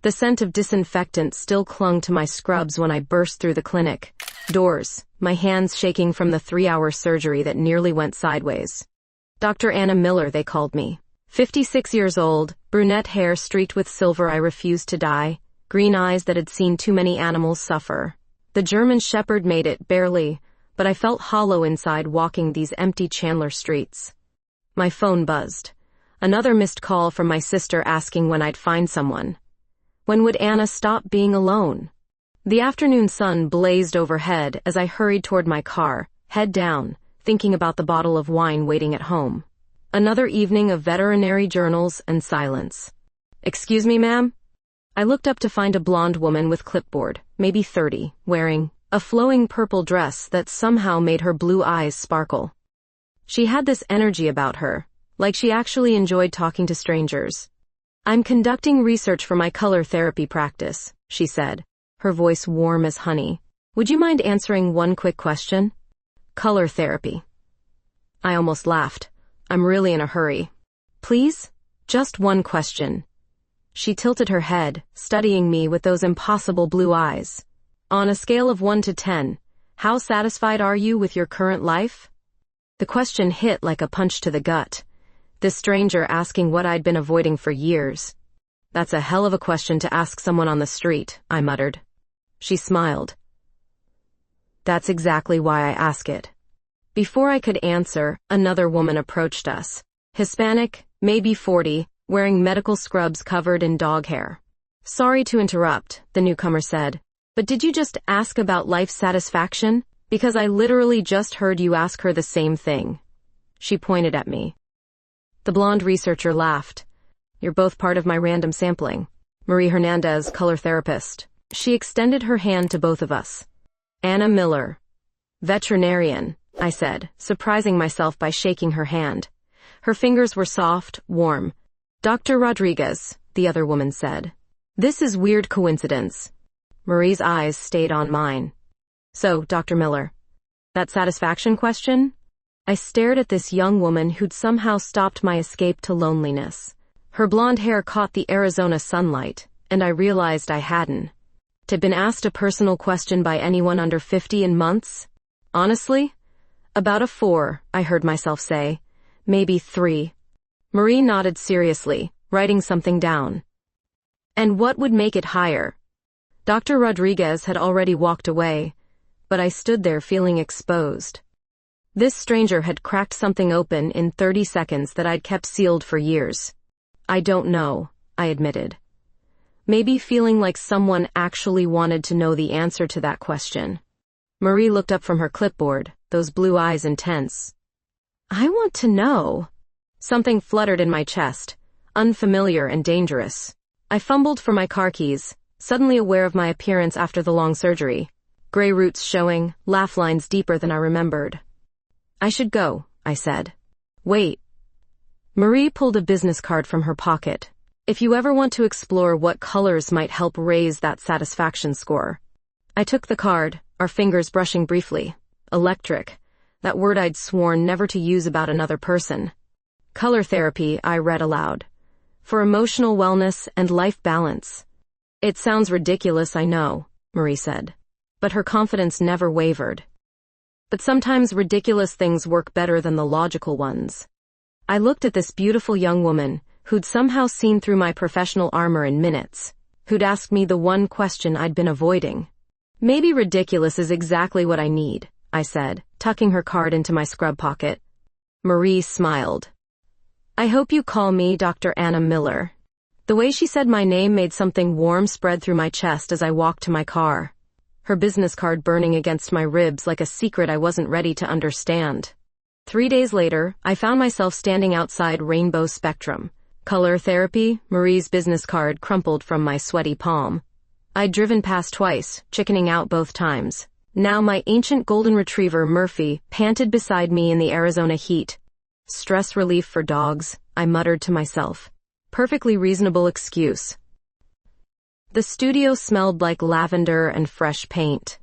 The scent of disinfectant still clung to my scrubs when I burst through the clinic doors, my hands shaking from the 3-hour surgery that nearly went sideways. Dr. Anna Miller, they called me. 56 years old, brunette hair streaked with silver I refused to dye, green eyes that had seen too many animals suffer. The German Shepherd made it, barely, but I felt hollow inside walking these empty Chandler streets. My phone buzzed. Another missed call from my sister asking when I'd find someone. When would Anna stop being alone? The afternoon sun blazed overhead as I hurried toward my car, head down, thinking about the bottle of wine waiting at home. Another evening of veterinary journals and silence. "Excuse me, ma'am?" I looked up to find a blonde woman with clipboard, maybe 30, wearing a flowing purple dress that somehow made her blue eyes sparkle. She had this energy about her, like she actually enjoyed talking to strangers. "I'm conducting research for my color therapy practice," she said, her voice warm as honey. "Would you mind answering one quick question?" "Color therapy." I almost laughed. "I'm really in a hurry." "Please? Just one question." She tilted her head, studying me with those impossible blue eyes. "On a scale of 1 to 10, how satisfied are you with your current life?" The question hit like a punch to the gut. This stranger asking what I'd been avoiding for years. "That's a hell of a question to ask someone on the street," I muttered. She smiled. "That's exactly why I ask it." Before I could answer, another woman approached us. Hispanic, maybe 40, wearing medical scrubs covered in dog hair. "Sorry to interrupt," the newcomer said, "but did you just ask about life satisfaction? Because I literally just heard you ask her the same thing." She pointed at me. The blonde researcher laughed. "You're both part of my random sampling. Marie Hernandez, color therapist." She extended her hand to both of us. "Anna Miller, veterinarian," I said, surprising myself by shaking her hand. Her fingers were soft, warm. "Dr. Rodriguez," the other woman said. "This is weird coincidence." Marie's eyes stayed on mine. "So, Dr. Miller, that satisfaction question?" I stared at this young woman who'd somehow stopped my escape to loneliness. Her blonde hair caught the Arizona sunlight, and I realized I hadn't. I'd been asked a personal question by anyone under 50 in months? Honestly? About a 4, I heard myself say. Maybe 3. Marie nodded seriously, writing something down. "And what would make it higher?" Dr. Rodriguez had already walked away, but I stood there feeling exposed. This stranger had cracked something open in 30 seconds that I'd kept sealed for years. "I don't know," I admitted. Maybe feeling like someone actually wanted to know the answer to that question. Marie looked up from her clipboard, those blue eyes intense. "I want to know." Something fluttered in my chest, unfamiliar and dangerous. I fumbled for my car keys, suddenly aware of my appearance after the long surgery. Gray roots showing, laugh lines deeper than I remembered. "I should go," I said. "Wait." Marie pulled a business card from her pocket. "If you ever want to explore what colors might help raise that satisfaction score." I took the card, our fingers brushing briefly. Electric. That word I'd sworn never to use about another person. "Color therapy," I read aloud. "For emotional wellness and life balance." "It sounds ridiculous, I know," Marie said. But her confidence never wavered. But sometimes ridiculous things work better than the logical ones. I looked at this beautiful young woman, who'd somehow seen through my professional armor in minutes, who'd asked me the one question I'd been avoiding. "Maybe ridiculous is exactly what I need," I said, tucking her card into my scrub pocket. Marie smiled. "I hope you call me Dr. Anna Miller." The way she said my name made something warm spread through my chest as I walked to my car. Her business card burning against my ribs like a secret I wasn't ready to understand. 3 days later, I found myself standing outside Rainbow Spectrum. Color therapy, Marie's business card crumpled from my sweaty palm. I'd driven past twice, chickening out both times. Now my ancient golden retriever, Murphy, panted beside me in the Arizona heat. "Stress relief for dogs," I muttered to myself. Perfectly reasonable excuse. The studio smelled like lavender and fresh paint.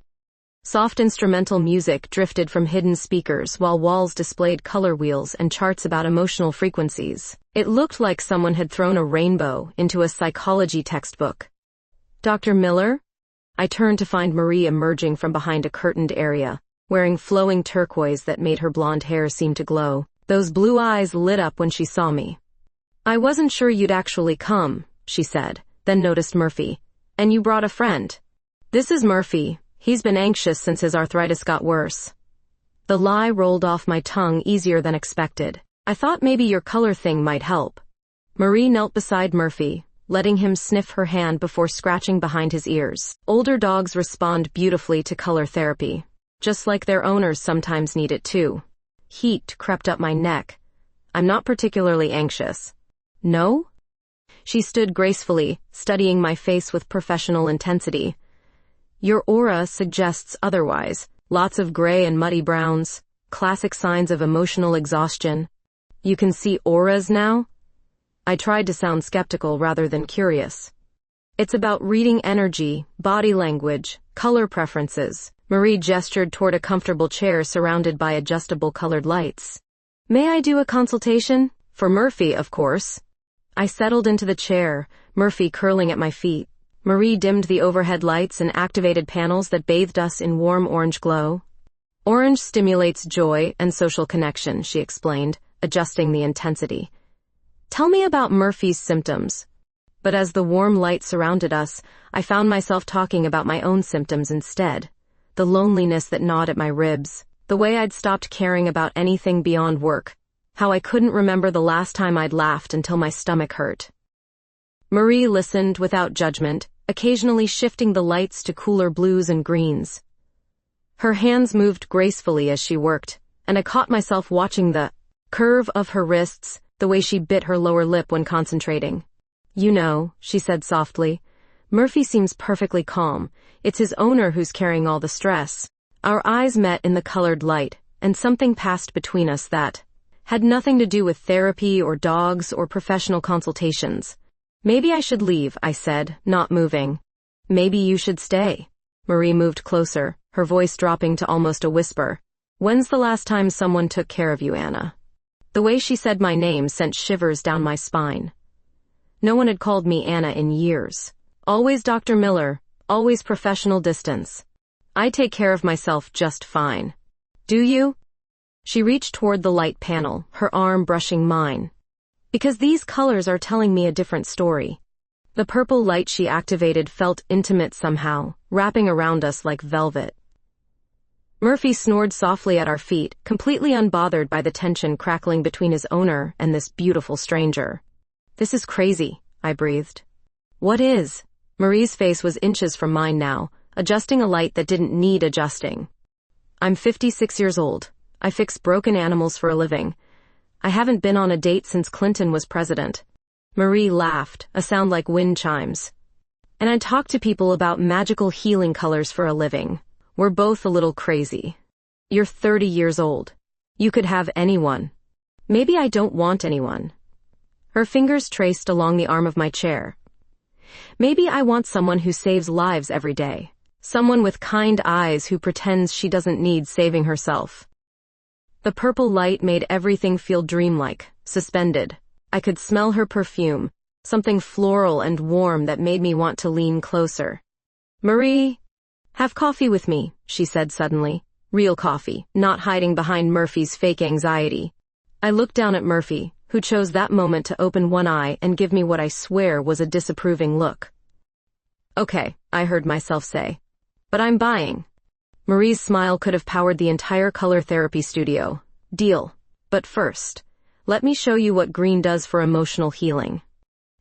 Soft instrumental music drifted from hidden speakers while walls displayed color wheels and charts about emotional frequencies. It looked like someone had thrown a rainbow into a psychology textbook. Dr. Miller? I turned to find Marie emerging from behind a curtained area, wearing flowing turquoise that made her blonde hair seem to glow. Those blue eyes lit up when she saw me. I wasn't sure you'd actually come, she said, then noticed Murphy. And you brought a friend. This is Murphy. He's been anxious since his arthritis got worse. The lie rolled off my tongue easier than expected. I thought maybe your color thing might help. Marie knelt beside Murphy, letting him sniff her hand before scratching behind his ears. Older dogs respond beautifully to color therapy, just like their owners sometimes need it too. Heat crept up my neck. I'm not particularly anxious. No? She stood gracefully, studying my face with professional intensity. Your aura suggests otherwise. Lots of gray and muddy browns, classic signs of emotional exhaustion. You can see auras now? I tried to sound skeptical rather than curious. It's about reading energy, body language, color preferences. Marie gestured toward a comfortable chair surrounded by adjustable colored lights. May I do a consultation? For Murphy, of course. I settled into the chair, Murphy curling at my feet. Marie dimmed the overhead lights and activated panels that bathed us in warm orange glow. Orange stimulates joy and social connection, she explained, adjusting the intensity. Tell me about Murphy's symptoms. But as the warm light surrounded us, I found myself talking about my own symptoms instead. The loneliness that gnawed at my ribs, the way I'd stopped caring about anything beyond work, how I couldn't remember the last time I'd laughed until my stomach hurt. Marie listened without judgment, occasionally shifting the lights to cooler blues and greens. Her hands moved gracefully as she worked, and I caught myself watching the curve of her wrists, the way she bit her lower lip when concentrating. You know, she said softly, Murphy seems perfectly calm. It's his owner who's carrying all the stress. Our eyes met in the colored light, and something passed between us that had nothing to do with therapy or dogs or professional consultations. Maybe I should leave, I said, not moving. Maybe you should stay. Marie moved closer, her voice dropping to almost a whisper. When's the last time someone took care of you, Anna? The way she said my name sent shivers down my spine. No one had called me Anna in years. Always Dr. Miller, always professional distance. I take care of myself just fine. Do you? She reached toward the light panel, her arm brushing mine. Because these colors are telling me a different story. The purple light she activated felt intimate somehow, wrapping around us like velvet. Murphy snored softly at our feet, completely unbothered by the tension crackling between his owner and this beautiful stranger. This is crazy, I breathed. What is? Marie's face was inches from mine now, adjusting a light that didn't need adjusting. I'm 56 years old. I fix broken animals for a living. I haven't been on a date since Clinton was president. Marie laughed, a sound like wind chimes. And I talk to people about magical healing colors for a living. We're both a little crazy. You're 30 years old. You could have anyone. Maybe I don't want anyone. Her fingers traced along the arm of my chair. Maybe I want someone who saves lives every day. Someone with kind eyes who pretends she doesn't need saving herself. The purple light made everything feel dreamlike, suspended. I could smell her perfume, something floral and warm that made me want to lean closer. Marie, have coffee with me, she said suddenly. Real coffee, not hiding behind Murphy's fake anxiety. I looked down at Murphy, who chose that moment to open one eye and give me what I swear was a disapproving look. Okay, I heard myself say. But I'm buying. Marie's smile could have powered the entire color therapy studio. Deal. But first, let me show you what green does for emotional healing.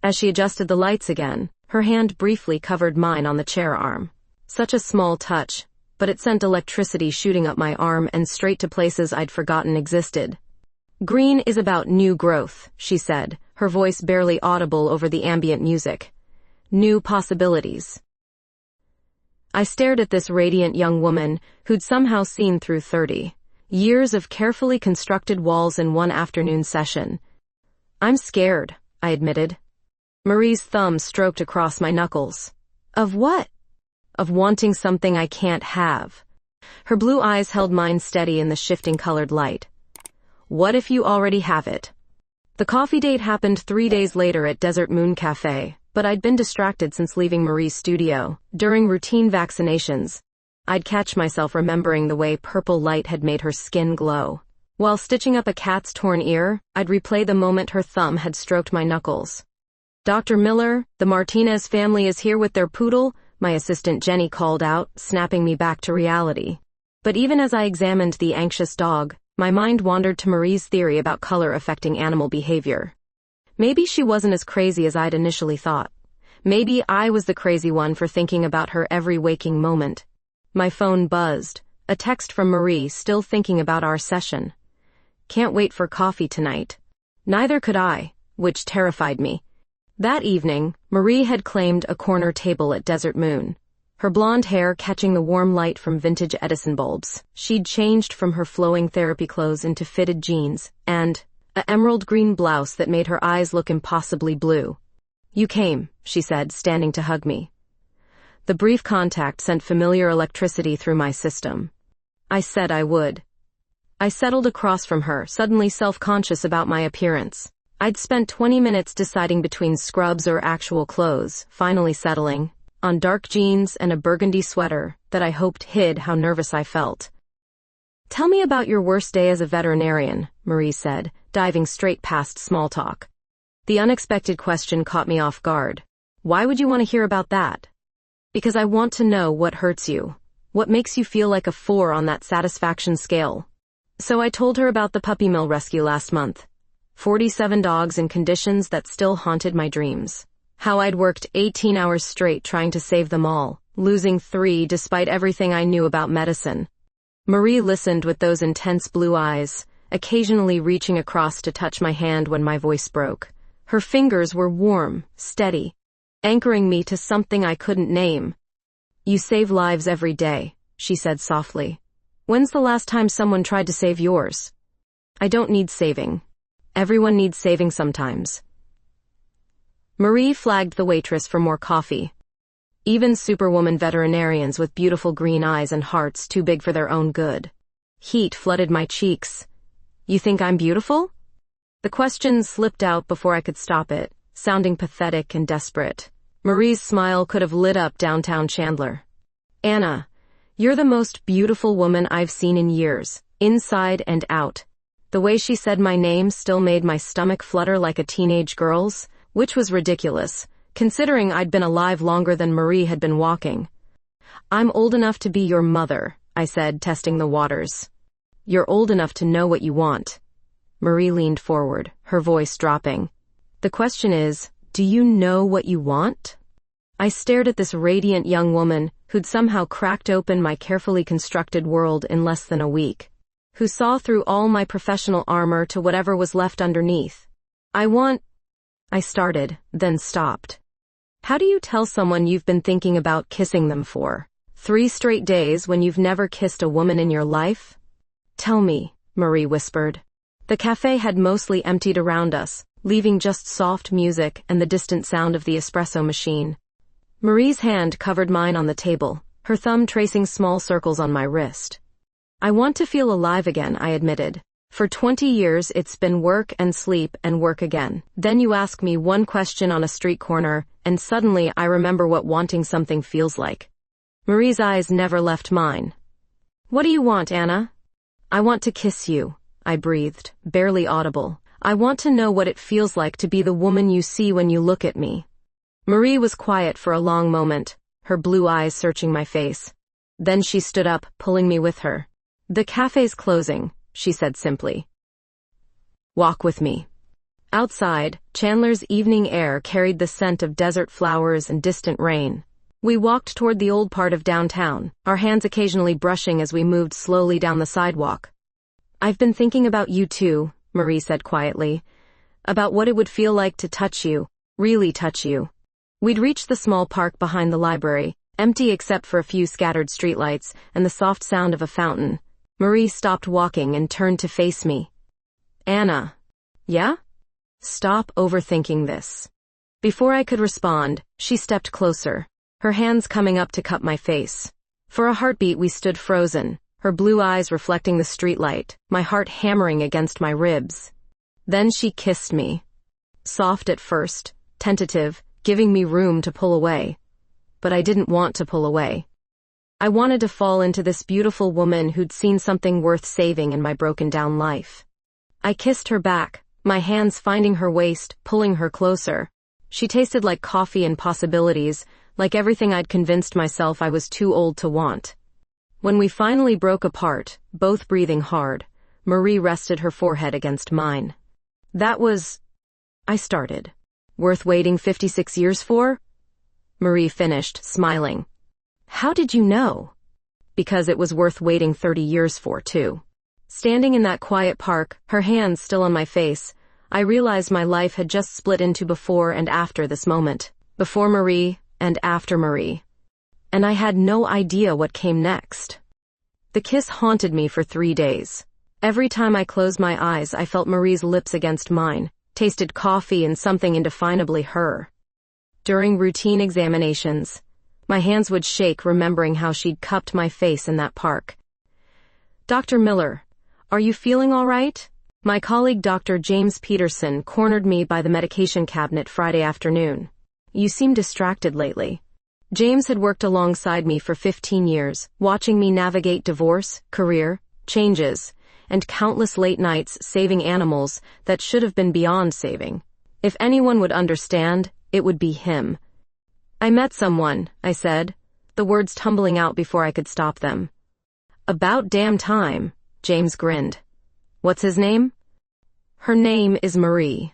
As she adjusted the lights again, her hand briefly covered mine on the chair arm. Such a small touch, but it sent electricity shooting up my arm and straight to places I'd forgotten existed. Green is about new growth, she said, her voice barely audible over the ambient music. New possibilities. I stared at this radiant young woman who'd somehow seen through 30 years of carefully constructed walls in one afternoon session. I'm scared, I admitted. Marie's thumb stroked across my knuckles. Of what? Of wanting something I can't have. Her blue eyes held mine steady in the shifting colored light. What if you already have it? The coffee date happened 3 days later at Desert Moon Cafe. but I'd been distracted since leaving Marie's studio. During routine vaccinations, I'd catch myself remembering the way purple light had made her skin glow. While stitching up a cat's torn ear, I'd replay the moment her thumb had stroked my knuckles. "Dr. Miller, the Martinez family is here with their poodle," my assistant Jenny called out, snapping me back to reality. But even as I examined the anxious dog, my mind wandered to Marie's theory about color affecting animal behavior. Maybe she wasn't as crazy as I'd initially thought. Maybe I was the crazy one for thinking about her every waking moment. My phone buzzed, a text from Marie, still thinking about our session. "Can't wait for coffee tonight." Neither could I, which terrified me. That evening, Marie had claimed a corner table at Desert Moon. Her blonde hair catching the warm light from vintage Edison bulbs. She'd changed from her flowing therapy clothes into fitted jeans, and an emerald green blouse that made her eyes look impossibly blue. "You came," she said, standing to hug me. The brief contact sent familiar electricity through my system. I said I would. I settled across from her, suddenly self-conscious about my appearance. I'd spent 20 minutes deciding between scrubs or actual clothes, finally settling on dark jeans and a burgundy sweater that I hoped hid how nervous I felt. "Tell me about your worst day as a veterinarian," Marie said, diving straight past small talk. The unexpected question caught me off guard. "Why would you want to hear about that?" "Because I want to know what hurts you. What makes you feel like a 4 on that satisfaction scale." So I told her about the puppy mill rescue last month. 47 dogs in conditions that still haunted my dreams. How I'd worked 18 hours straight trying to save them all, losing 3 despite everything I knew about medicine. Marie listened with those intense blue eyes, occasionally reaching across to touch my hand when my voice broke. Her fingers were warm, steady, anchoring me to something I couldn't name. "You save lives every day," she said softly. "When's the last time someone tried to save yours?" "I don't need saving. Everyone needs saving sometimes." Marie flagged the waitress for more coffee. Even superwoman veterinarians with beautiful green eyes and hearts too big for their own good. Heat flooded my cheeks. "You think I'm beautiful?" The question slipped out before I could stop it, sounding pathetic and desperate. Marie's smile could have lit up downtown Chandler. "Anna, you're the most beautiful woman I've seen in years, inside and out." The way she said my name still made my stomach flutter like a teenage girl's, which was ridiculous, considering I'd been alive longer than Marie had been walking. "I'm old enough to be your mother," I said, testing the waters. "You're old enough to know what you want." Marie leaned forward, her voice dropping. "The question is, do you know what you want?" I stared at this radiant young woman who'd somehow cracked open my carefully constructed world in less than a week, who saw through all my professional armor to whatever was left underneath. I started, then stopped. How do you tell someone you've been thinking about kissing them for 3 straight days when you've never kissed a woman in your life? "Tell me," Marie whispered. The cafe had mostly emptied around us, leaving just soft music and the distant sound of the espresso machine. Marie's hand covered mine on the table, her thumb tracing small circles on my wrist. "I want to feel alive again," I admitted. "For 20 years it's been work and sleep and work again. Then you ask me one question on a street corner, and suddenly I remember what wanting something feels like." Marie's eyes never left mine. "What do you want, Anna?" "I want to kiss you," I breathed, barely audible. "I want to know what it feels like to be the woman you see when you look at me." Marie was quiet for a long moment, her blue eyes searching my face. Then she stood up, pulling me with her. "The cafe's closing," she said simply. "Walk with me." Outside, Chandler's evening air carried the scent of desert flowers and distant rain. We walked toward the old part of downtown, our hands occasionally brushing as we moved slowly down the sidewalk. "I've been thinking about you too," Marie said quietly. "About what it would feel like to touch you, really touch you." We'd reached the small park behind the library, empty except for a few scattered streetlights and the soft sound of a fountain. Marie stopped walking and turned to face me. "Anna." "Yeah?" "Stop overthinking this." Before I could respond, she stepped closer, her hands coming up to cup my face. For a heartbeat we stood frozen, her blue eyes reflecting the streetlight, my heart hammering against my ribs. Then she kissed me. Soft at first, tentative, giving me room to pull away. But I didn't want to pull away. I wanted to fall into this beautiful woman who'd seen something worth saving in my broken-down life. I kissed her back, my hands finding her waist, pulling her closer. She tasted like coffee and possibilities, like everything I'd convinced myself I was too old to want. When we finally broke apart, both breathing hard, Marie rested her forehead against mine. That was... I started. Worth waiting 56 years for? Marie finished, smiling. How did you know? Because it was worth waiting 30 years for, too. Standing in that quiet park, her hands still on my face, I realized my life had just split into before and after this moment. Before Marie and after Marie. And I had no idea what came next. The kiss haunted me for 3 days. Every time I closed my eyes, I felt Marie's lips against mine, tasted coffee and something indefinably her. During routine examinations, my hands would shake remembering how she'd cupped my face in that park. Dr. Miller, are you feeling all right? My colleague Dr. James Peterson cornered me by the medication cabinet Friday afternoon. You seem distracted lately. James had worked alongside me for 15 years, watching me navigate divorce, career, changes, and countless late nights saving animals that should have been beyond saving. If anyone would understand, it would be him. I met someone, I said, the words tumbling out before I could stop them. About damn time, James grinned. What's his name? Her name is Marie.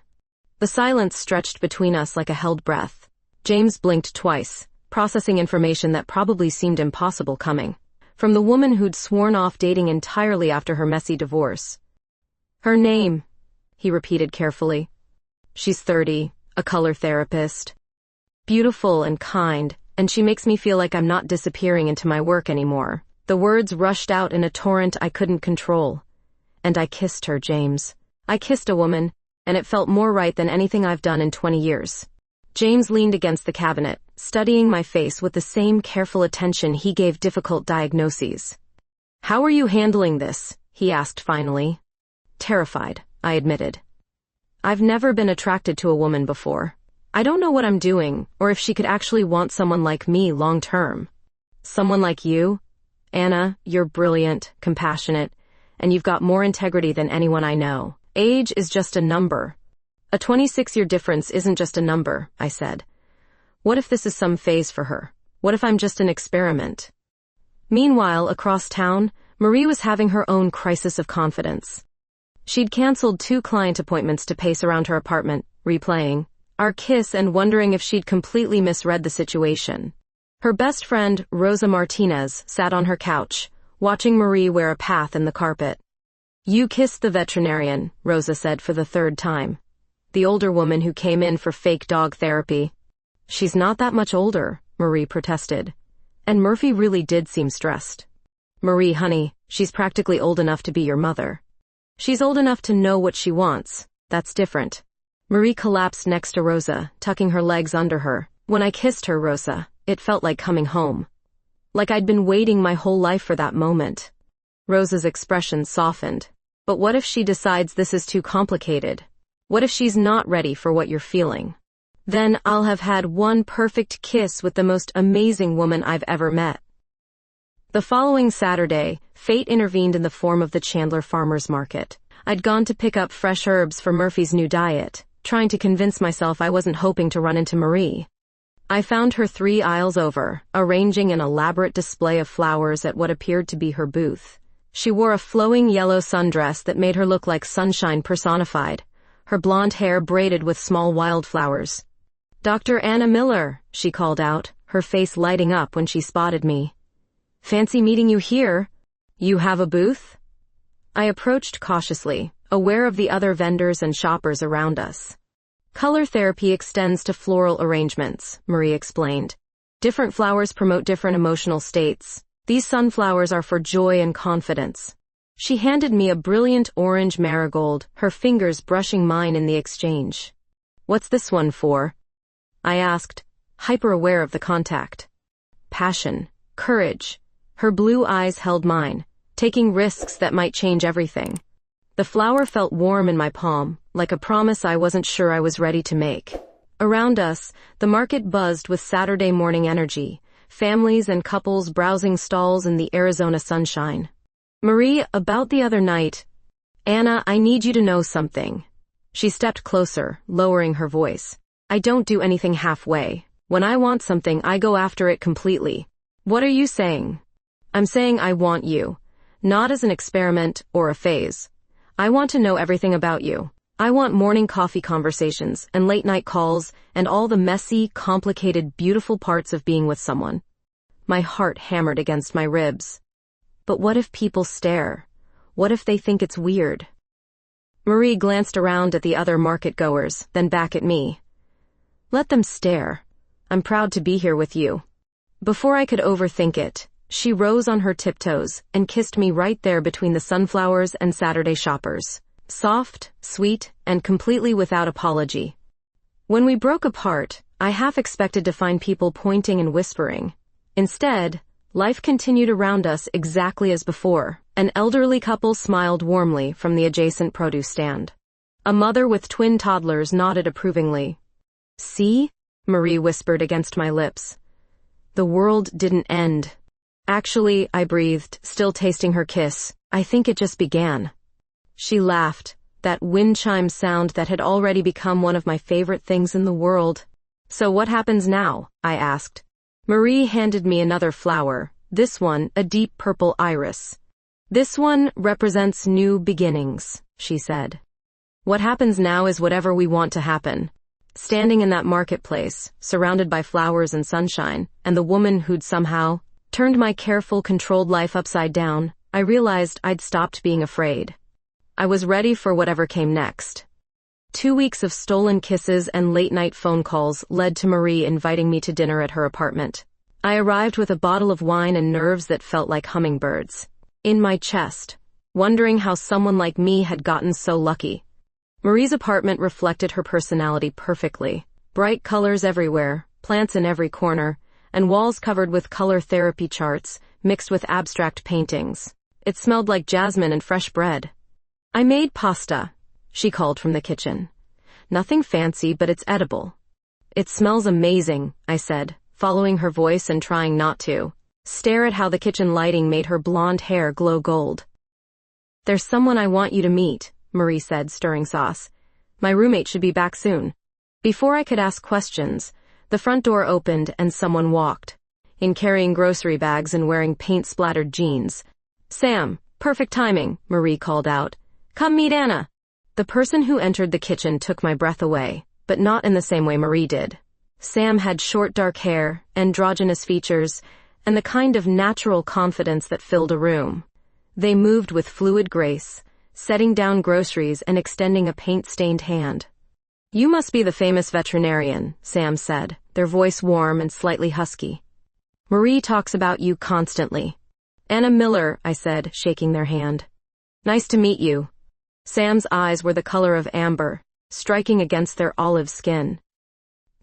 The silence stretched between us like a held breath. James blinked twice, processing information that probably seemed impossible coming. From the woman who'd sworn off dating entirely after her messy divorce. Her name, he repeated carefully. She's 30, a color therapist. Beautiful and kind, and she makes me feel like I'm not disappearing into my work anymore. The words rushed out in a torrent I couldn't control. And I kissed her, James. I kissed a woman, and it felt more right than anything I've done in 20 years. James leaned against the cabinet, studying my face with the same careful attention he gave difficult diagnoses. How are you handling this? He asked finally. Terrified, I admitted. I've never been attracted to a woman before. I don't know what I'm doing, or if she could actually want someone like me long term. Someone like you? Anna, you're brilliant, compassionate, and you've got more integrity than anyone I know. Age is just a number. A 26-year difference isn't just a number, I said. What if this is some phase for her? What if I'm just an experiment? Meanwhile, across town, Marie was having her own crisis of confidence. She'd canceled 2 client appointments to pace around her apartment, replaying our kiss and wondering if she'd completely misread the situation. Her best friend, Rosa Martinez, sat on her couch, watching Marie wear a path in the carpet. You kissed the veterinarian, Rosa said for the 3rd time. The older woman who came in for fake dog therapy. She's not that much older, Marie protested. And Murphy really did seem stressed. Marie, honey, she's practically old enough to be your mother. She's old enough to know what she wants. That's different. Marie collapsed next to Rosa, tucking her legs under her. When I kissed her, Rosa, it felt like coming home. Like I'd been waiting my whole life for that moment. Rosa's expression softened. But what if she decides this is too complicated? What if she's not ready for what you're feeling? Then I'll have had one perfect kiss with the most amazing woman I've ever met. The following Saturday, fate intervened in the form of the Chandler Farmers Market. I'd gone to pick up fresh herbs for Murphy's new diet, trying to convince myself I wasn't hoping to run into Marie. I found her 3 aisles over, arranging an elaborate display of flowers at what appeared to be her booth. She wore a flowing yellow sundress that made her look like sunshine personified, her blonde hair braided with small wildflowers. Dr. Anna Miller, she called out, her face lighting up when she spotted me. Fancy meeting you here. You have a booth? I approached cautiously, aware of the other vendors and shoppers around us. Color therapy extends to floral arrangements, Marie explained. Different flowers promote different emotional states. These sunflowers are for joy and confidence. She handed me a brilliant orange marigold, her fingers brushing mine in the exchange. What's this one for? I asked, hyper-aware of the contact. Passion, courage. Her blue eyes held mine, taking risks that might change everything. The flower felt warm in my palm, like a promise I wasn't sure I was ready to make. Around us, the market buzzed with Saturday morning energy, families and couples browsing stalls in the Arizona sunshine. Marie, about the other night. Anna, I need you to know something. She stepped closer, lowering her voice. I don't do anything halfway. When I want something, I go after it completely. What are you saying? I'm saying I want you. Not as an experiment or a phase. I want to know everything about you. I want morning coffee conversations and late night calls and all the messy, complicated, beautiful parts of being with someone. My heart hammered against my ribs. But what if people stare? What if they think it's weird? Marie glanced around at the other market goers, then back at me. Let them stare. I'm proud to be here with you. Before I could overthink it, she rose on her tiptoes and kissed me right there between the sunflowers and Saturday shoppers. Soft, sweet, and completely without apology. When we broke apart, I half expected to find people pointing and whispering. Instead, life continued around us exactly as before. An elderly couple smiled warmly from the adjacent produce stand. A mother with twin toddlers nodded approvingly. See? Marie whispered against my lips. The world didn't end. Actually, I breathed, still tasting her kiss. I think it just began. She laughed, that wind chime sound that had already become one of my favorite things in the world. So what happens now? I asked. Marie handed me another flower, this one a deep purple iris. This one represents new beginnings, she said. What happens now is whatever we want to happen. Standing in that marketplace, surrounded by flowers and sunshine, and the woman who'd somehow turned my careful, controlled life upside down, I realized I'd stopped being afraid. I was ready for whatever came next. 2 weeks of stolen kisses and late-night phone calls led to Marie inviting me to dinner at her apartment. I arrived with a bottle of wine and nerves that felt like hummingbirds in my chest, wondering how someone like me had gotten so lucky. Marie's apartment reflected her personality perfectly. Bright colors everywhere, plants in every corner, and walls covered with color therapy charts mixed with abstract paintings. It smelled like jasmine and fresh bread. I made pasta, she called from the kitchen. Nothing fancy, but it's edible. It smells amazing, I said, following her voice and trying not to stare at how the kitchen lighting made her blonde hair glow gold. There's someone I want you to meet, Marie said, stirring sauce. My roommate should be back soon. Before I could ask questions, the front door opened and someone walked, in carrying grocery bags and wearing paint-splattered jeans. Sam, perfect timing, Marie called out. Come meet Anna. The person who entered the kitchen took my breath away, but not in the same way Marie did. Sam had short dark hair, androgynous features, and the kind of natural confidence that filled a room. They moved with fluid grace, setting down groceries and extending a paint-stained hand. You must be the famous veterinarian, Sam said, their voice warm and slightly husky. Marie talks about you constantly. Anna Miller, I said, shaking their hand. Nice to meet you. Sam's eyes were the color of amber, striking against their olive skin.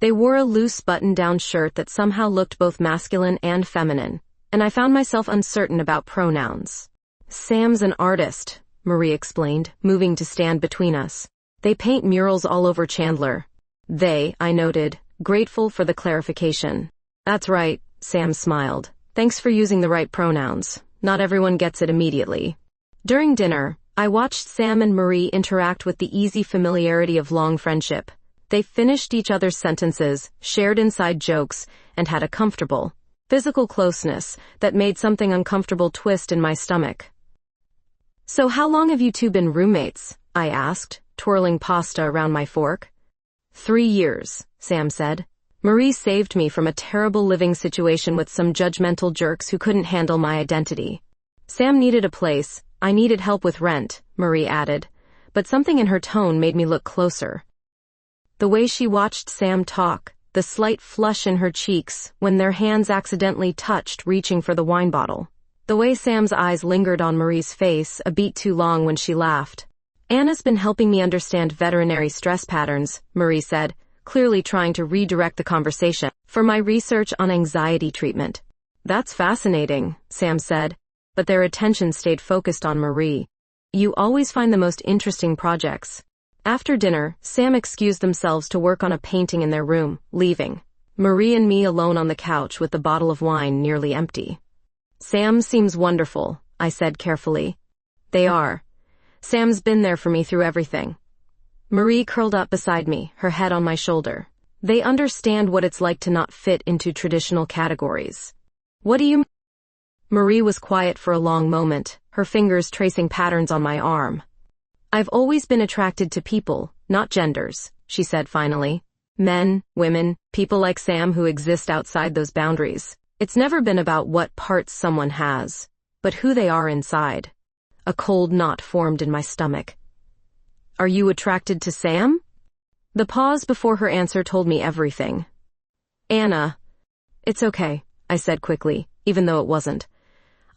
They wore a loose button-down shirt that somehow looked both masculine and feminine, and I found myself uncertain about pronouns. Sam's an artist, Marie explained, moving to stand between us. They paint murals all over Chandler. They, I noted, grateful for the clarification. That's right, Sam smiled. Thanks for using the right pronouns. Not everyone gets it immediately. During dinner, I watched Sam and Marie interact with the easy familiarity of long friendship. They finished each other's sentences, shared inside jokes, and had a comfortable, physical closeness that made something uncomfortable twist in my stomach. So how long have you two been roommates? I asked, twirling pasta around my fork. 3 years, Sam said. Marie saved me from a terrible living situation with some judgmental jerks who couldn't handle my identity. Sam needed a place, I needed help with rent, Marie added, but something in her tone made me look closer. The way she watched Sam talk, the slight flush in her cheeks when their hands accidentally touched reaching for the wine bottle. The way Sam's eyes lingered on Marie's face a beat too long when she laughed. Anna's been helping me understand veterinary stress patterns, Marie said, clearly trying to redirect the conversation, for my research on anxiety treatment. That's fascinating, Sam said, but their attention stayed focused on Marie. You always find the most interesting projects. After dinner, Sam excused themselves to work on a painting in their room, leaving Marie and me alone on the couch with the bottle of wine nearly empty. Sam seems wonderful, I said carefully. They are. Sam's been there for me through everything. Marie curled up beside me, her head on my shoulder. They understand what it's like to not fit into traditional categories. What do you mean? Marie was quiet for a long moment, her fingers tracing patterns on my arm. I've always been attracted to people, not genders, she said finally. Men, women, people like Sam who exist outside those boundaries. It's never been about what parts someone has, but who they are inside. A cold knot formed in my stomach. Are you attracted to Sam? The pause before her answer told me everything. Anna. It's okay, I said quickly, even though it wasn't.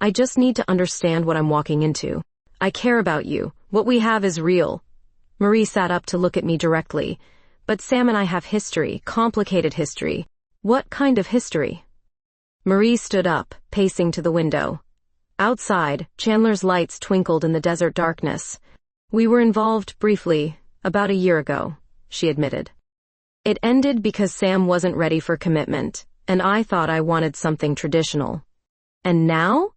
I just need to understand what I'm walking into. I care about you. What we have is real. Marie sat up to look at me directly. But Sam and I have history, complicated history. What kind of history? Marie stood up, pacing to the window. Outside, Chandler's lights twinkled in the desert darkness. We were involved briefly, about a year ago, she admitted. It ended because Sam wasn't ready for commitment, and I thought I wanted something traditional. And now?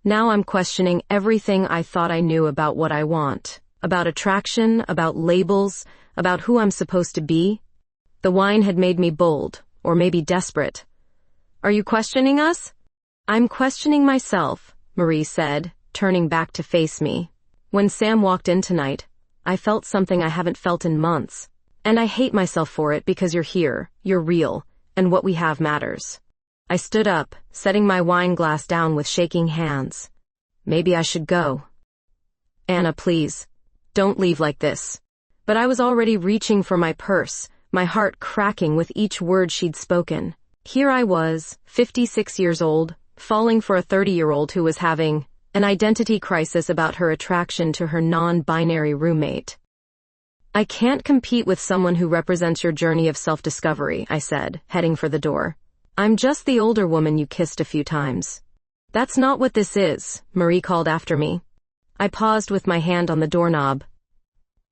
Now I'm questioning everything I thought I knew about what I want. About attraction, about labels, about who I'm supposed to be. The wine had made me bold, or maybe desperate. Are you questioning us? I'm questioning myself, Marie said, turning back to face me. When Sam walked in tonight, I felt something I haven't felt in months. And I hate myself for it because you're here, you're real, and what we have matters. I stood up, setting my wine glass down with shaking hands. Maybe I should go. Anna, please. Don't leave like this. But I was already reaching for my purse, my heart cracking with each word she'd spoken. Here I was, 56 years old, falling for a 30-year-old who was having an identity crisis about her attraction to her non-binary roommate. I can't compete with someone who represents your journey of self-discovery, I said, heading for the door. I'm just the older woman you kissed a few times. That's not what this is, Marie called after me. I paused with my hand on the doorknob.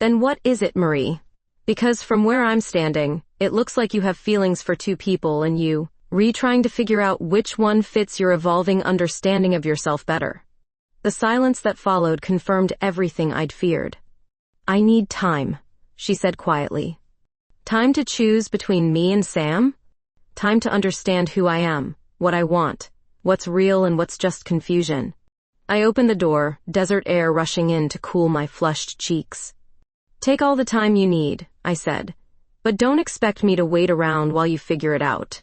Then what is it, Marie? Because from where I'm standing, it looks like you have feelings for two people and you, trying to figure out which one fits your evolving understanding of yourself better. The silence that followed confirmed everything I'd feared. I need time, she said quietly. Time to choose between me and Sam? Time to understand who I am, what I want, what's real and what's just confusion. I opened the door, desert air rushing in to cool my flushed cheeks. Take all the time you need, I said, but don't expect me to wait around while you figure it out.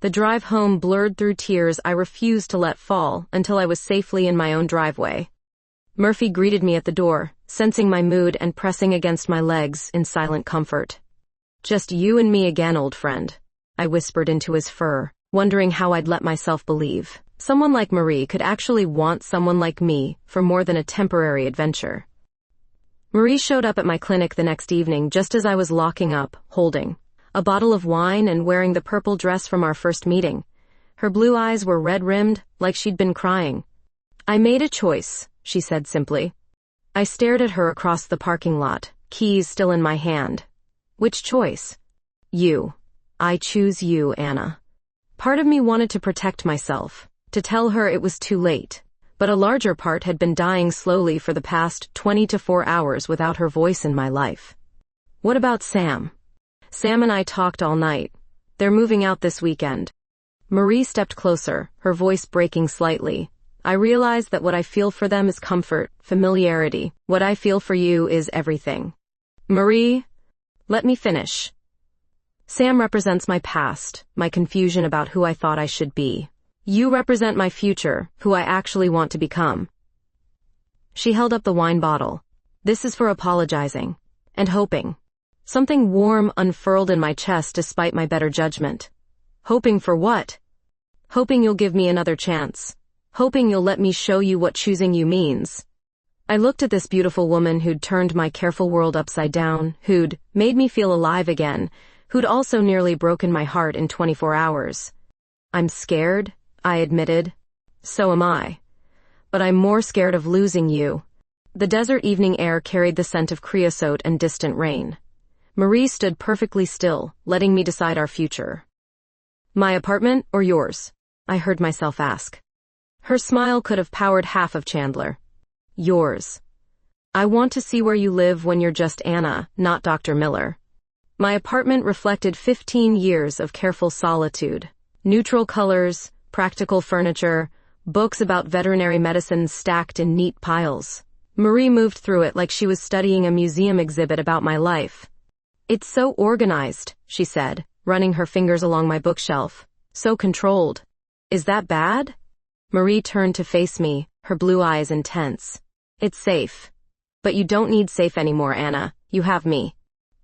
The drive home blurred through tears I refused to let fall until I was safely in my own driveway. Murphy greeted me at the door, sensing my mood and pressing against my legs in silent comfort. Just you and me again, old friend, I whispered into his fur, wondering how I'd let myself believe someone like Marie could actually want someone like me for more than a temporary adventure. Marie showed up at my clinic the next evening just as I was locking up, holding a bottle of wine and wearing the purple dress from our first meeting. Her blue eyes were red-rimmed, like she'd been crying. I made a choice, she said simply. I stared at her across the parking lot, keys still in my hand. Which choice? You. I choose you, Anna. Part of me wanted to protect myself, to tell her it was too late, but a larger part had been dying slowly for the past 24 hours without her voice in my life. What about Sam? Sam and I talked all night. They're moving out this weekend. Marie stepped closer, her voice breaking slightly. I realized that what I feel for them is comfort, familiarity. What I feel for you is everything. Marie, let me finish. Sam represents my past, my confusion about who I thought I should be. You represent my future, who I actually want to become. She held up the wine bottle. This is for apologizing. And hoping. Something warm unfurled in my chest despite my better judgment. Hoping for what? Hoping you'll give me another chance. Hoping you'll let me show you what choosing you means. I looked at this beautiful woman who'd turned my careful world upside down, who'd made me feel alive again, who'd also nearly broken my heart in 24 hours. I'm scared, I admitted. So am I. But I'm more scared of losing you. The desert evening air carried the scent of creosote and distant rain. Marie stood perfectly still, letting me decide our future. My apartment or yours? I heard myself ask. Her smile could have powered half of Chandler. Yours. I want to see where you live when you're just Anna, not Dr. Miller. My apartment reflected 15 years of careful solitude. Neutral colors, practical furniture, books about veterinary medicine stacked in neat piles. Marie moved through it like she was studying a museum exhibit about my life. It's so organized, she said, running her fingers along my bookshelf. So controlled. Is that bad? Marie turned to face me, her blue eyes intense. It's safe. But you don't need safe anymore, Anna. You have me.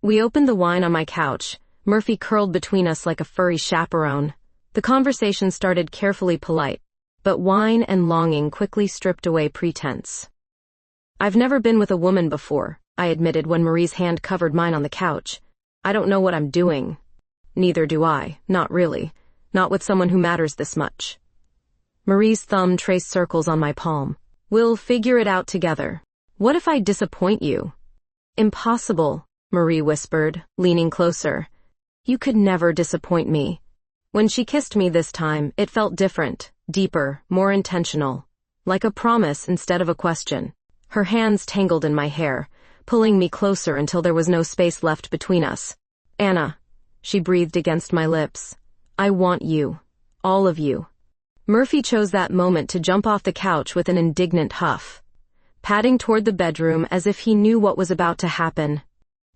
We opened the wine on my couch, Murphy curled between us like a furry chaperone. The conversation started carefully polite, but wine and longing quickly stripped away pretense. I've never been with a woman before, I admitted when Marie's hand covered mine on the couch. I don't know what I'm doing. Neither do I, not really. Not with someone who matters this much. Marie's thumb traced circles on my palm. We'll figure it out together. What if I disappoint you? Impossible, Marie whispered, leaning closer. You could never disappoint me. When she kissed me this time, it felt different, deeper, more intentional. Like a promise instead of a question. Her hands tangled in my hair, pulling me closer until there was no space left between us. Anna, she breathed against my lips. I want you. All of you. Murphy chose that moment to jump off the couch with an indignant huff, padding toward the bedroom as if he knew what was about to happen.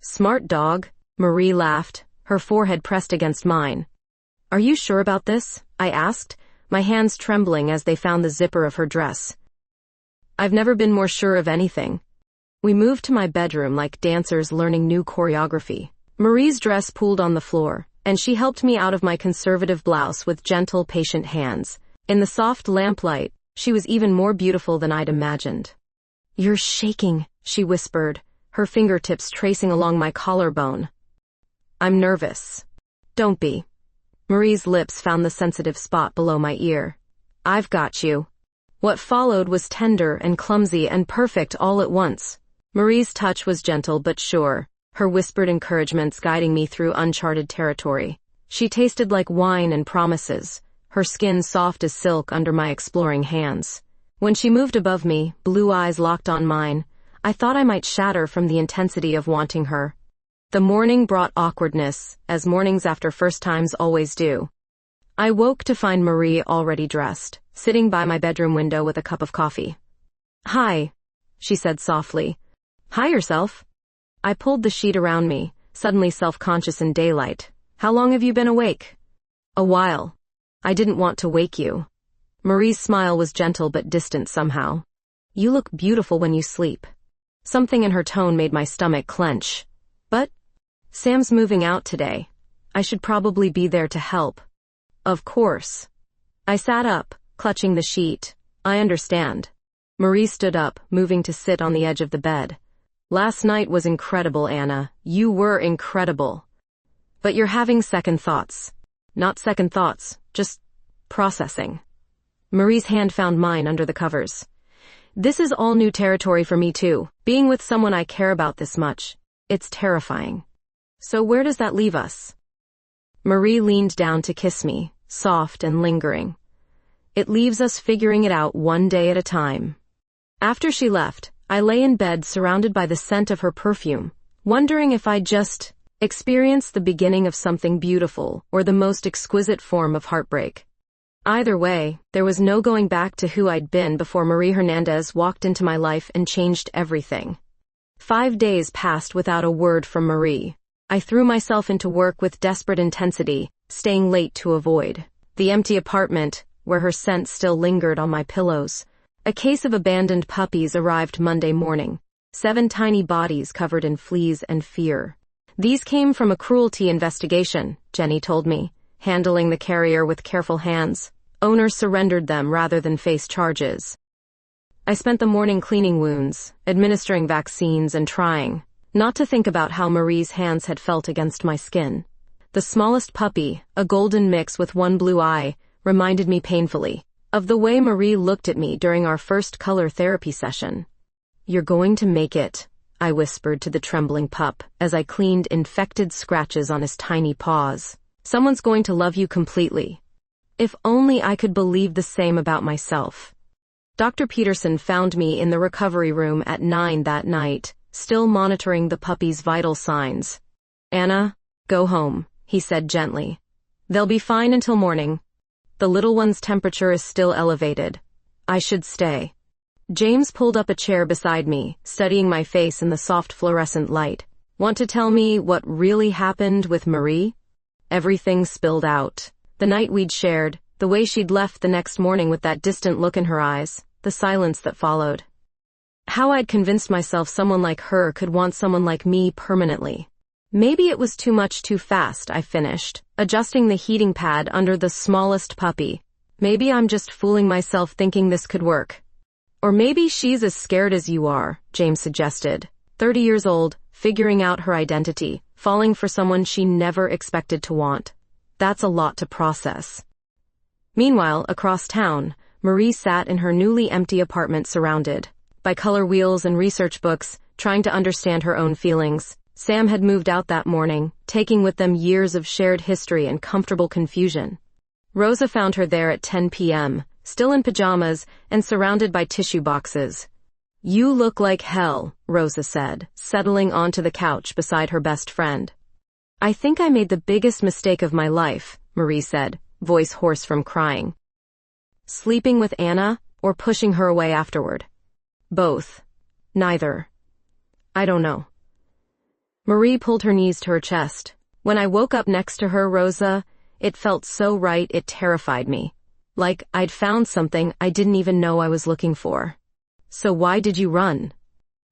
Smart dog, Marie laughed, her forehead pressed against mine. Are you sure about this? I asked, my hands trembling as they found the zipper of her dress. I've never been more sure of anything. We moved to my bedroom like dancers learning new choreography. Marie's dress pooled on the floor, and she helped me out of my conservative blouse with gentle, patient hands. In the soft lamplight, she was even more beautiful than I'd imagined. You're shaking, she whispered, her fingertips tracing along my collarbone. I'm nervous. Don't be. Marie's lips found the sensitive spot below my ear. I've got you. What followed was tender and clumsy and perfect all at once. Marie's touch was gentle but sure, her whispered encouragements guiding me through uncharted territory. She tasted like wine and promises, her skin soft as silk under my exploring hands. When she moved above me, blue eyes locked on mine, I thought I might shatter from the intensity of wanting her. The morning brought awkwardness, as mornings after first times always do. I woke to find Marie already dressed, sitting by my bedroom window with a cup of coffee. Hi, she said softly. Hi yourself. I pulled the sheet around me, suddenly self-conscious in daylight. How long have you been awake? A while. I didn't want to wake you. Marie's smile was gentle but distant somehow. You look beautiful when you sleep. Something in her tone made my stomach clench. But Sam's moving out today. I should probably be there to help. Of course. I sat up, clutching the sheet. I understand. Marie stood up, moving to sit on the edge of the bed. Last night was incredible, Anna. You were incredible. But you're having second thoughts. Not second thoughts, just processing. Marie's hand found mine under the covers. This is all new territory for me too. Being with someone I care about this much. It's terrifying. So where does that leave us? Marie leaned down to kiss me, soft and lingering. It leaves us figuring it out one day at a time. After she left, I lay in bed surrounded by the scent of her perfume, wondering if I'd just experienced the beginning of something beautiful or the most exquisite form of heartbreak. Either way, there was no going back to who I'd been before Marie Hernandez walked into my life and changed everything. 5 days passed without a word from Marie. I threw myself into work with desperate intensity, staying late to avoid the empty apartment, where her scent still lingered on my pillows. A case of abandoned puppies arrived Monday morning. 7 tiny bodies covered in fleas and fear. These came from a cruelty investigation, Jenny told me, handling the carrier with careful hands. Owners surrendered them rather than face charges. I spent the morning cleaning wounds, administering vaccines and trying not to think about how Marie's hands had felt against my skin. The smallest puppy, a golden mix with one blue eye, reminded me painfully of the way Marie looked at me during our first color therapy session. "You're going to make it," I whispered to the trembling pup as I cleaned infected scratches on his tiny paws. "Someone's going to love you completely." If only I could believe the same about myself. Dr. Peterson found me in the recovery room at 9 that night, still monitoring the puppy's vital signs. "Anna, go home," he said gently. "They'll be fine until morning. The little one's temperature is still elevated. I should stay." James pulled up a chair beside me, studying my face in the soft fluorescent light. "Want to tell me what really happened with Marie?" Everything spilled out. The night we'd shared, the way she'd left the next morning with that distant look in her eyes, the silence that followed. How I'd convinced myself someone like her could want someone like me permanently. Maybe it was too much too fast, I finished, adjusting the heating pad under the smallest puppy. Maybe I'm just fooling myself thinking this could work. Or maybe she's as scared as you are, James suggested. 30 years old, figuring out her identity, falling for someone she never expected to want. That's a lot to process. Meanwhile, across town, Marie sat in her newly empty apartment surrounded by color wheels and research books, trying to understand her own feelings. Sam had moved out that morning, taking with them years of shared history and comfortable confusion. Rosa found her there at 10 p.m., still in pajamas and surrounded by tissue boxes. "You look like hell," Rosa said, settling onto the couch beside her best friend. "I think I made the biggest mistake of my life," Marie said, voice hoarse from crying. "Sleeping with Anna, or pushing her away afterward?" "Both. Neither. I don't know." Marie pulled her knees to her chest. "When I woke up next to her, Rosa, it felt so right it terrified me. Like I'd found something I didn't even know I was looking for." "So why did you run?"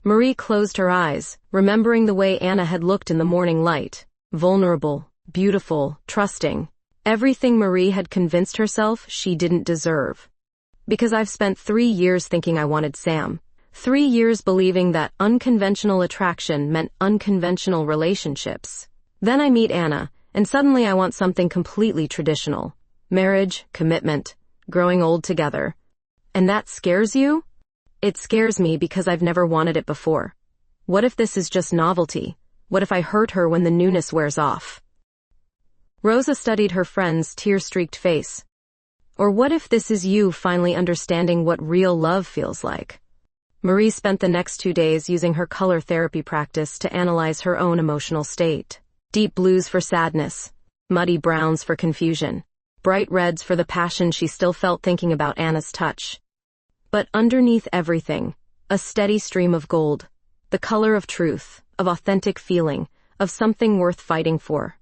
Marie closed her eyes, remembering the way Anna had looked in the morning light. Vulnerable, beautiful, trusting. Everything Marie had convinced herself she didn't deserve. "Because I've spent 3 years thinking I wanted Sam. 3 years believing that unconventional attraction meant unconventional relationships. Then I meet Anna, and suddenly I want something completely traditional. Marriage, commitment, growing old together. And that scares you?" "It scares me because I've never wanted it before. What if this is just novelty? What if I hurt her when the newness wears off?" Rosa studied her friend's tear-streaked face. "Or what if this is you finally understanding what real love feels like?" Marie spent the next 2 days using her color therapy practice to analyze her own emotional state. Deep blues for sadness, muddy browns for confusion, bright reds for the passion she still felt thinking about Anna's touch. But underneath everything, a steady stream of gold, the color of truth, of authentic feeling, of something worth fighting for.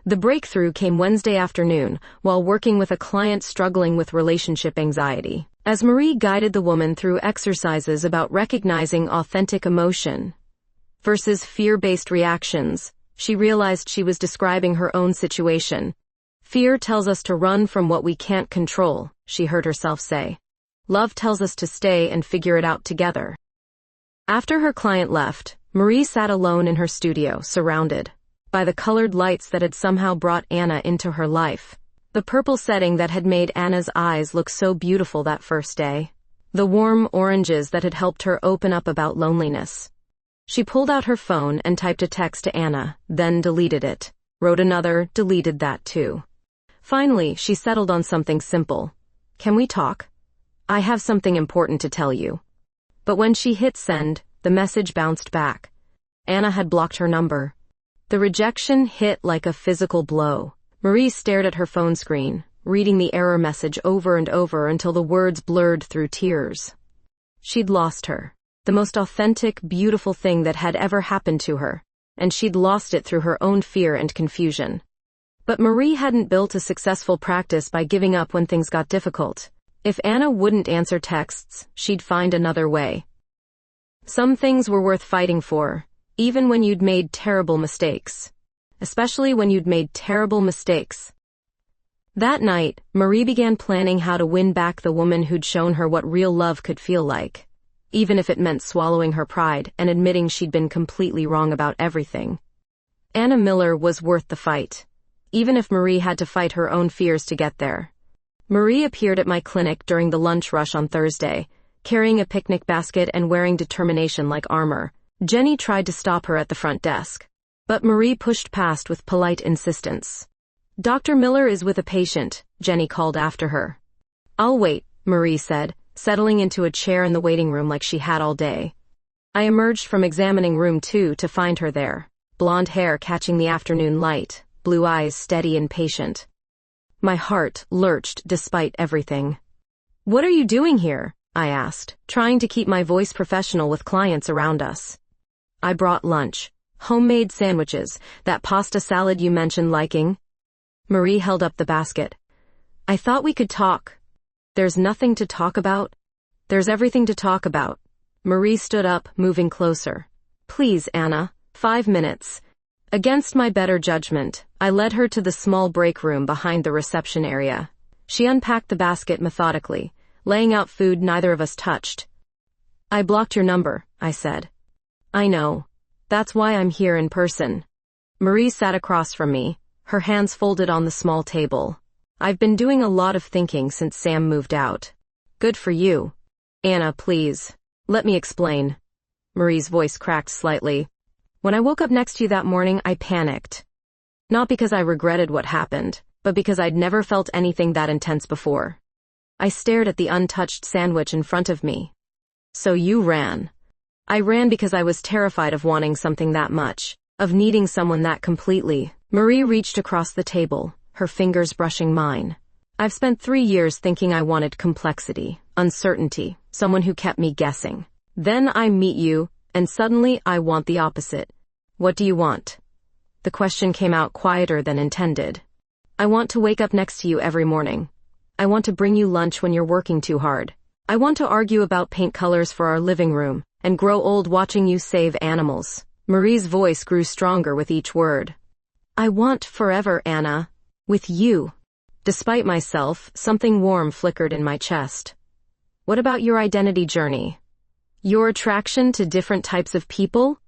The breakthrough came Wednesday afternoon while working with a client struggling with relationship anxiety. As Marie guided the woman through exercises about recognizing authentic emotion versus fear-based reactions, she realized she was describing her own situation. "Fear tells us to run from what we can't control," she heard herself say. "Love tells us to stay and figure it out together." After her client left, Marie sat alone in her studio, surrounded by the colored lights that had somehow brought Anna into her life. The purple setting that had made Anna's eyes look so beautiful that first day. The warm oranges that had helped her open up about loneliness. She pulled out her phone and typed a text to Anna, then deleted it. Wrote another, deleted that too. Finally, she settled on something simple. "Can we talk? I have something important to tell you." But when she hit send, the message bounced back. Anna had blocked her number. The rejection hit like a physical blow. Marie stared at her phone screen, reading the error message over and over until the words blurred through tears. She'd lost her, the most authentic, beautiful thing that had ever happened to her, and she'd lost it through her own fear and confusion. But Marie hadn't built a successful practice by giving up when things got difficult. If Anna wouldn't answer texts, she'd find another way. Some things were worth fighting for, even when you'd made terrible mistakes. Especially when you'd made terrible mistakes. That night, Marie began planning how to win back the woman who'd shown her what real love could feel like, even if it meant swallowing her pride and admitting she'd been completely wrong about everything. Anna Miller was worth the fight, even if Marie had to fight her own fears to get there. Marie appeared at my clinic during the lunch rush on Thursday, carrying a picnic basket and wearing determination like armor. Jenny tried to stop her at the front desk, but Marie pushed past with polite insistence. "Dr. Miller is with a patient," Jenny called after her. "I'll wait," Marie said, settling into a chair in the waiting room like she had all day. I emerged from examining room 2 to find her there, blonde hair catching the afternoon light, blue eyes steady and patient. My heart lurched despite everything. "What are you doing here?" I asked, trying to keep my voice professional with clients around us. "I brought lunch. Homemade sandwiches, that pasta salad you mentioned liking." Marie held up the basket. "I thought we could talk." "There's nothing to talk about." "There's everything to talk about." Marie stood up, moving closer. "Please, Anna, 5 minutes." Against my better judgment, I led her to the small break room behind the reception area. She unpacked the basket methodically, laying out food neither of us touched. "I blocked your number," I said. "I know. That's why I'm here in person." Marie sat across from me, her hands folded on the small table. "I've been doing a lot of thinking since Sam moved out." "Good for you." "Anna, please. Let me explain." Marie's voice cracked slightly. "When I woke up next to you that morning, I panicked. Not because I regretted what happened, but because I'd never felt anything that intense before." I stared at the untouched sandwich in front of me. "So you ran." "I ran because I was terrified of wanting something that much, of needing someone that completely." Marie reached across the table, her fingers brushing mine. "I've spent 3 years thinking I wanted complexity, uncertainty, someone who kept me guessing. Then I meet you, and suddenly I want the opposite." "What do you want?" The question came out quieter than intended. "I want to wake up next to you every morning. I want to bring you lunch when you're working too hard. I want to argue about paint colors for our living room, and grow old watching you save animals." Marie's voice grew stronger with each word. "I want forever, Anna. With you." Despite myself, something warm flickered in my chest. "What about your identity journey? Your attraction to different types of people?"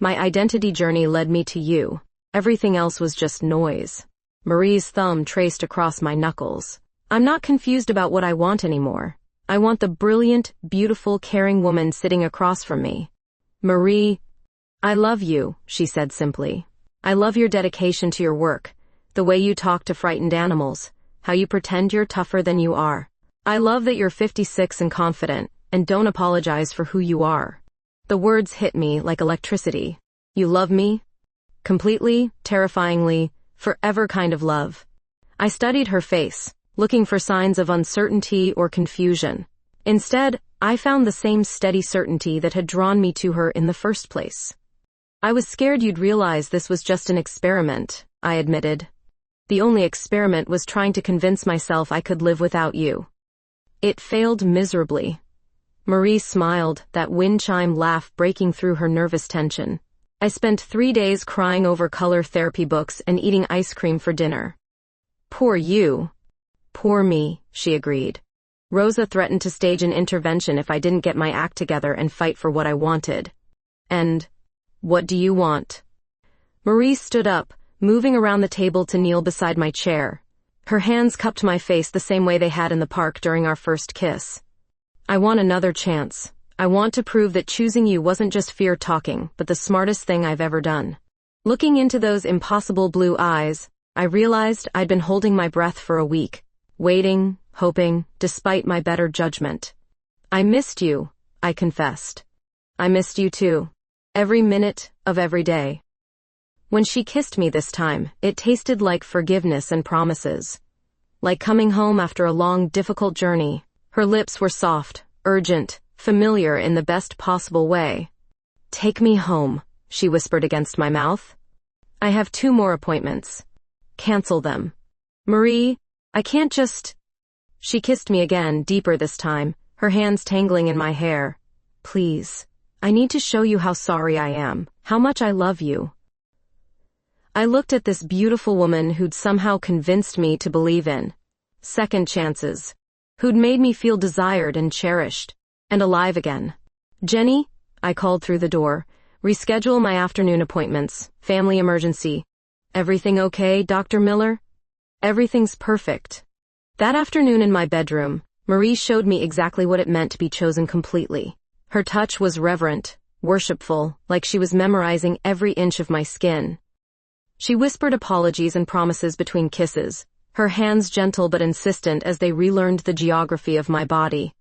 "My identity journey led me to you. Everything else was just noise." Marie's thumb traced across my knuckles. "I'm not confused about what I want anymore. I want the brilliant, beautiful, caring woman sitting across from me." "Marie, I love you," she said simply. "I love your dedication to your work, the way you talk to frightened animals, how you pretend you're tougher than you are. I love that you're 56 and confident, and don't apologize for who you are." The words hit me like electricity. "You love me? Completely, terrifyingly, forever kind of love." I studied her face, looking for signs of uncertainty or confusion. Instead, I found the same steady certainty that had drawn me to her in the first place. "I was scared you'd realize this was just an experiment," I admitted. "The only experiment was trying to convince myself I could live without you." "It failed miserably." Marie smiled, that wind chime laugh breaking through her nervous tension. "I spent 3 days crying over color therapy books and eating ice cream for dinner." "Poor you." "Poor me," she agreed. "Rosa threatened to stage an intervention if I didn't get my act together and fight for what I wanted." "And what do you want?" Marie stood up, moving around the table to kneel beside my chair. Her hands cupped my face the same way they had in the park during our first kiss. "I want another chance. I want to prove that choosing you wasn't just fear talking, but the smartest thing I've ever done." Looking into those impossible blue eyes, I realized I'd been holding my breath for a week, waiting, hoping, despite my better judgment. "I missed you," I confessed. "I missed you too. Every minute of every day." When she kissed me this time, it tasted like forgiveness and promises. Like coming home after a long, difficult journey. Her lips were soft, urgent, familiar in the best possible way. "Take me home," she whispered against my mouth. "I have 2 more appointments. Cancel them." "Marie, I can't just—" She kissed me again, deeper this time, her hands tangling in my hair. "Please. I need to show you how sorry I am, how much I love you." I looked at this beautiful woman who'd somehow convinced me to believe in second chances, who'd made me feel desired and cherished, and alive again. "Jenny," I called through the door, "reschedule my afternoon appointments, family emergency." "Everything okay, Dr. Miller?" "Everything's perfect." That afternoon in my bedroom, Marie showed me exactly what it meant to be chosen completely. Her touch was reverent, worshipful, like she was memorizing every inch of my skin. She whispered apologies and promises between kisses, her hands gentle but insistent as they relearned the geography of my body.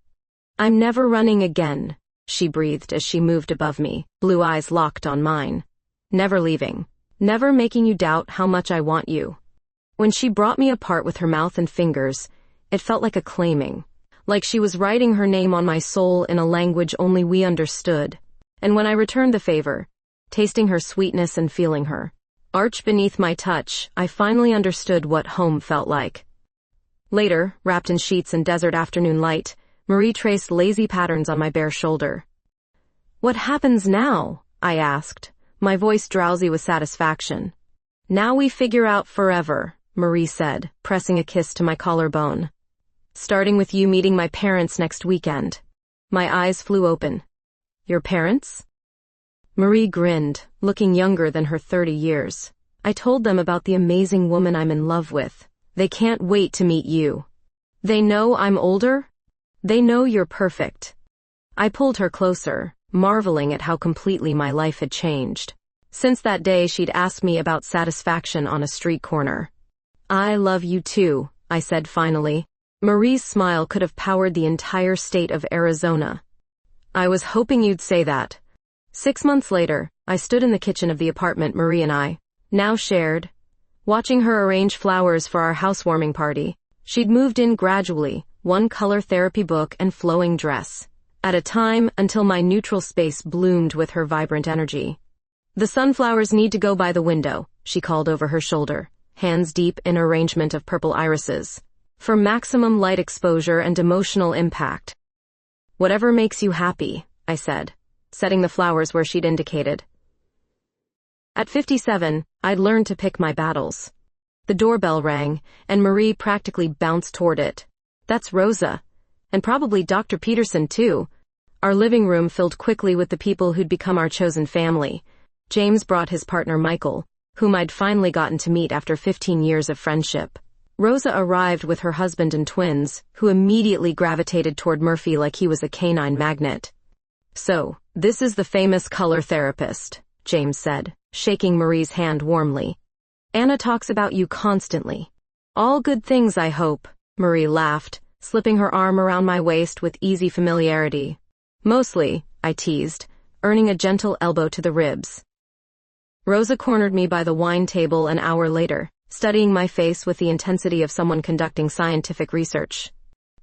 "I'm never running again," she breathed as she moved above me, blue eyes locked on mine. "Never leaving. Never making you doubt how much I want you." When she brought me apart with her mouth and fingers, it felt like a claiming, like she was writing her name on my soul in a language only we understood. And when I returned the favor, tasting her sweetness and feeling her arch beneath my touch, I finally understood what home felt like. Later, wrapped in sheets and desert afternoon light, Marie traced lazy patterns on my bare shoulder. "What happens now?" I asked, my voice drowsy with satisfaction. "Now we figure out forever," Marie said, pressing a kiss to my collarbone. "Starting with you meeting my parents next weekend." My eyes flew open. "Your parents?" Marie grinned, looking younger than her 30 years. "I told them about the amazing woman I'm in love with. They can't wait to meet you. They know I'm older? They know you're perfect." I pulled her closer, marveling at how completely my life had changed. Since that day, she'd asked me about satisfaction on a street corner. "I love you too," I said finally. Marie's smile could have powered the entire state of Arizona. "I was hoping you'd say that." 6 months later, I stood in the kitchen of the apartment Marie and I now shared, watching her arrange flowers for our housewarming party. She'd moved in gradually, one color therapy book and flowing dress at a time, until my neutral space bloomed with her vibrant energy. "The sunflowers need to go by the window," she called over her shoulder, hands deep in arrangement of purple irises, "for maximum light exposure and emotional impact." "Whatever makes you happy," I said, setting the flowers where she'd indicated. At 57, I'd learned to pick my battles. The doorbell rang, and Marie practically bounced toward it. "That's Rosa. And probably Dr. Peterson, too." Our living room filled quickly with the people who'd become our chosen family. James brought his partner Michael, whom I'd finally gotten to meet after 15 years of friendship. Rosa arrived with her husband and twins, who immediately gravitated toward Murphy like he was a canine magnet. "So, this is the famous color therapist," James said, shaking Marie's hand warmly. "Anna talks about you constantly." "All good things, I hope," Marie laughed, slipping her arm around my waist with easy familiarity. "Mostly," I teased, earning a gentle elbow to the ribs. Rosa cornered me by the wine table an hour later, studying my face with the intensity of someone conducting scientific research.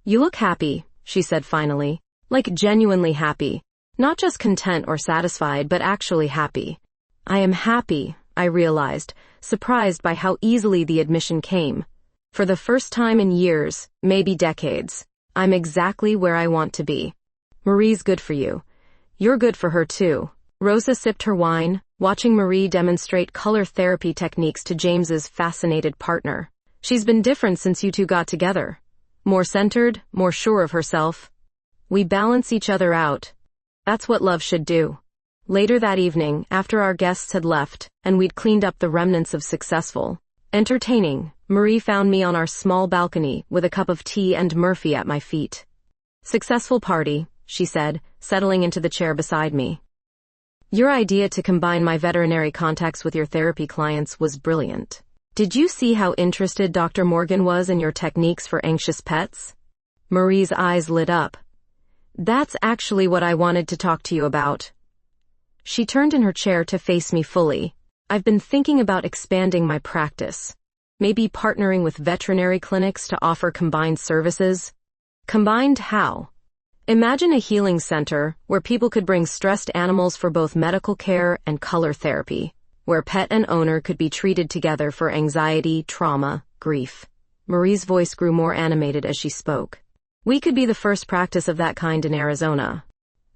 "You look happy," she said finally, "like genuinely happy. Not just content or satisfied, but actually happy." "I am happy," I realized, surprised by how easily the admission came. For the first time in years, maybe decades, I'm exactly where I want to be. "Marie's good for you. You're good for her too." Rosa sipped her wine, watching Marie demonstrate color therapy techniques to James's fascinated partner. "She's been different since you two got together. More centered, more sure of herself. We balance each other out. That's what love should do." Later that evening, after our guests had left, and we'd cleaned up the remnants of successful entertaining, Marie found me on our small balcony with a cup of tea and Murphy at my feet. "Successful party," she said, settling into the chair beside me. "Your idea to combine my veterinary contacts with your therapy clients was brilliant. Did you see how interested Dr. Morgan was in your techniques for anxious pets?" Marie's eyes lit up. "That's actually what I wanted to talk to you about." She turned in her chair to face me fully. "I've been thinking about expanding my practice. Maybe partnering with veterinary clinics to offer combined services." "Combined how?" "Imagine a healing center where people could bring stressed animals for both medical care and color therapy, where pet and owner could be treated together for anxiety, trauma, grief." Marie's voice grew more animated as she spoke. "We could be the first practice of that kind in Arizona."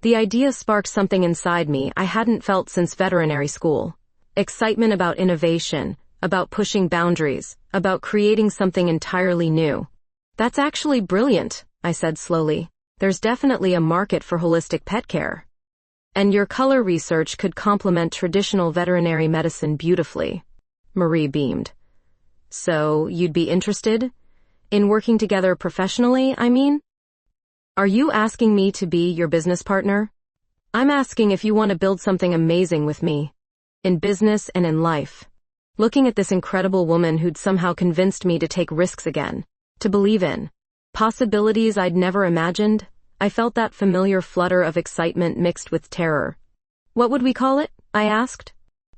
The idea sparked something inside me I hadn't felt since veterinary school. Excitement about innovation, about pushing boundaries, about creating something entirely new. "That's actually brilliant," I said slowly. "There's definitely a market for holistic pet care. And your color research could complement traditional veterinary medicine beautifully." Marie beamed. "So, you'd be interested? In working together professionally, I mean?" Are you asking me to be your business partner? I'm asking if you want to build something amazing with me. In business and in life. Looking at this incredible woman who'd somehow convinced me to take risks again. To believe in possibilities I'd never imagined, I felt that familiar flutter of excitement mixed with terror. What would we call it? I asked.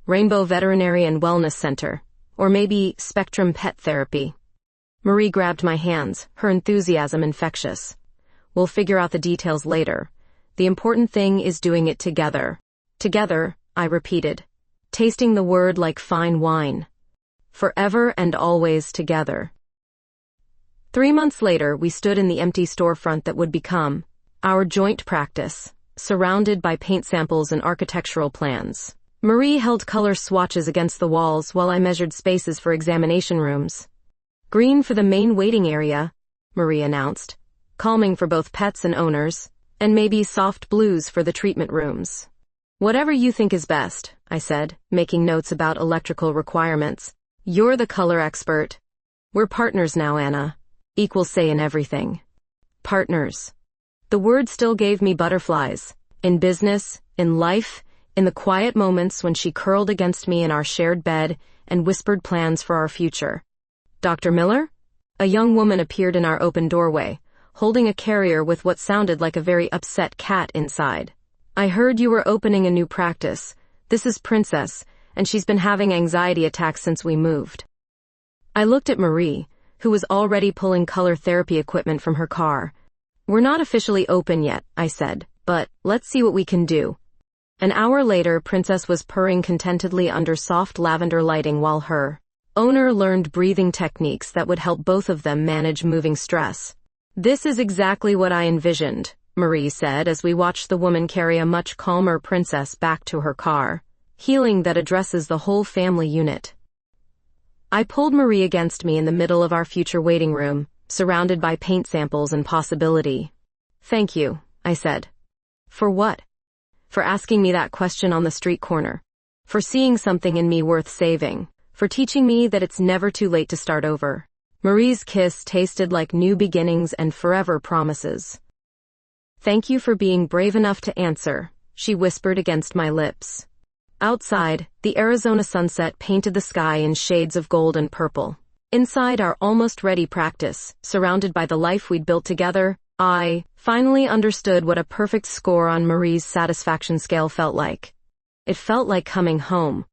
Rainbow Veterinary and Wellness Center. Or maybe Spectrum Pet Therapy. Marie grabbed my hands, her enthusiasm infectious. We'll figure out the details later. The important thing is doing it together. Together, I repeated, tasting the word like fine wine. Forever and always together. 3 months later, we stood in the empty storefront that would become our joint practice, surrounded by paint samples and architectural plans. Marie held color swatches against the walls while I measured spaces for examination rooms. Green for the main waiting area, Marie announced, calming for both pets and owners, and maybe soft blues for the treatment rooms. Whatever you think is best, I said, making notes about electrical requirements. You're the color expert. We're partners now, Anna. Equal say in everything. Partners. The word still gave me butterflies. In business, in life, in the quiet moments when she curled against me in our shared bed and whispered plans for our future. Dr. Miller? A young woman appeared in our open doorway, holding a carrier with what sounded like a very upset cat inside. I heard you were opening a new practice. This is Princess, and she's been having anxiety attacks since we moved. I looked at Marie, who was already pulling color therapy equipment from her car. We're not officially open yet, I said, but let's see what we can do. An hour later, Princess was purring contentedly under soft lavender lighting while her owner learned breathing techniques that would help both of them manage moving stress. This is exactly what I envisioned, Marie said as we watched the woman carry a much calmer Princess back to her car. Healing that addresses the whole family unit. I pulled Marie against me in the middle of our future waiting room, surrounded by paint samples and possibility. Thank you, I said. For what? For asking me that question on the street corner. For seeing something in me worth saving. For teaching me that it's never too late to start over. Marie's kiss tasted like new beginnings and forever promises. Thank you for being brave enough to answer, she whispered against my lips. Outside, the Arizona sunset painted the sky in shades of gold and purple. Inside our almost-ready practice, surrounded by the life we'd built together, I finally understood what a perfect score on Marie's satisfaction scale felt like. It felt like coming home,